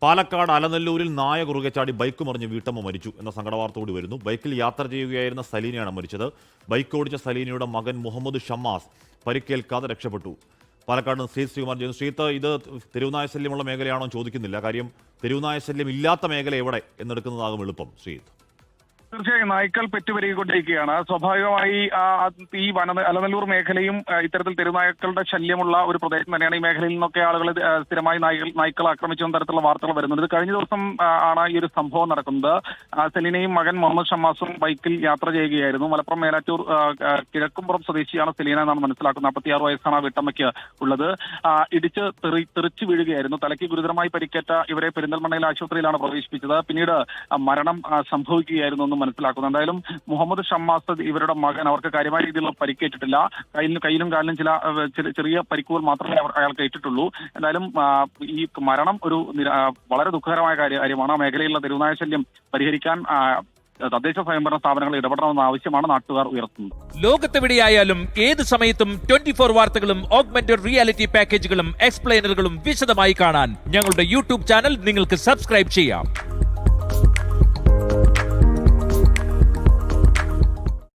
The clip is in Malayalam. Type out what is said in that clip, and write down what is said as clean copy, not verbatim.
പാലക്കാട് അലനല്ലൂരിൽ നായ കുറുകെ ചാടി ബൈക്ക് മറിഞ്ഞ് വീട്ടമ്മ മരിച്ചു എന്ന സങ്കടവാർത്ത കൂടി വരുന്നു. ബൈക്കിൽ യാത്ര ചെയ്യുകയായിരുന്ന സലീനയാണ് മരിച്ചത്. ബൈക്ക് ഓടിച്ച സലീനയുടെ മകൻ മുഹമ്മദ് ഷമ്മാസ് പരിക്കേൽക്കാതെ രക്ഷപ്പെട്ടു. പാലക്കാട് ശ്രീകുമാർ ചെയ്യുന്നു. ശ്രീത്ത്, ഇത് തെരുവുനായ ശല്യമുള്ള മേഖലയാണോ ചോദിക്കുന്നില്ല. കാര്യം തെരുവുനായ ശല്യം ഇല്ലാത്ത മേഖല എവിടെ എന്നെടുക്കുന്നതാകും എളുപ്പം. ശ്രീത്ത്, തീർച്ചയായും നായ്ക്കൾ പെറ്റുപെരുകിക്കൊണ്ടിരിക്കുകയാണ്. സ്വാഭാവികമായി ഈ അലനല്ലൂർ മേഖലയും ഇത്തരത്തിൽ തെരുനായ്ക്കളുടെ ശല്യമുള്ള ഒരു പ്രദേശം തന്നെയാണ്. ഈ മേഖലയിൽ നിന്നൊക്കെ ആളുകൾ സ്ഥിരമായി നായ്ക്കൾ ആക്രമിച്ച തരത്തിലുള്ള വാർത്തകൾ വരുന്നുണ്ട്. ഇത് കഴിഞ്ഞ ദിവസം ആണ് ഈ ഒരു സംഭവം നടക്കുന്നത്. സെലീനയും മകൻ മുഹമ്മദ് ഷമ്മാസും ബൈക്കിൽ യാത്ര ചെയ്യുകയായിരുന്നു. മലപ്പുറം മേലാറ്റൂർ കിഴക്കുംപുറം സ്വദേശിയാണ് സെലീന എന്നാണ് മനസ്സിലാക്കുന്നത്. 46 വയസ്സാണ് വീട്ടമ്മയ്ക്ക് ഉള്ളത്. ഇടിച്ച് തെറിച്ചു വീഴുകയായിരുന്നു. തലയ്ക്ക് ഗുരുതരമായി പരിക്കേറ്റ ഇവരെ പെരിന്തൽമണ്ണയിൽ ആശുപത്രിയിലാണ് പ്രവേശിപ്പിച്ചത്. പിന്നീട് മരണം സംഭവിക്കുകയായിരുന്നു മനസ്സിലാക്കുന്നു. എന്തായാലും മുഹമ്മദ് ഷമ്മാസ് ഇവരുടെ മകൻ, അവർക്ക് കാര്യമായ രീതിയിലുള്ള പരിക്കേറ്റിട്ടില്ല. കയ്യിലും കാലിലും ചെറിയ പരിക്കുകൾ മാത്രമേ അയാൾക്ക് ഏറ്റിട്ടുള്ളൂ. എന്തായാലും ഈ മരണം ഒരു വളരെ ദുഃഖകരമായ കാര്യമാണ്. ആ മേഖലയിലുള്ള തെരുവുനായ ശല്യം പരിഹരിക്കാൻ തദ്ദേശ സ്വയംഭരണ സ്ഥാപനങ്ങൾ ഇടപെടണമെന്ന ആവശ്യമാണ് നാട്ടുകാർ ഉയർത്തുന്നത്. ലോകത്തെവിടെയായാലും ഏത് സമയത്തും 24 വാർത്തകളും ഓഗ്മെന്റഡ് റിയാലിറ്റി പാക്കേജുകളും എക്സ്പ്ലെയിനറുകളും വിശദമായി കാണാൻ ഞങ്ങളുടെ യൂട്യൂബ് ചാനൽ നിങ്ങൾക്ക് സബ്സ്ക്രൈബ് ചെയ്യാം.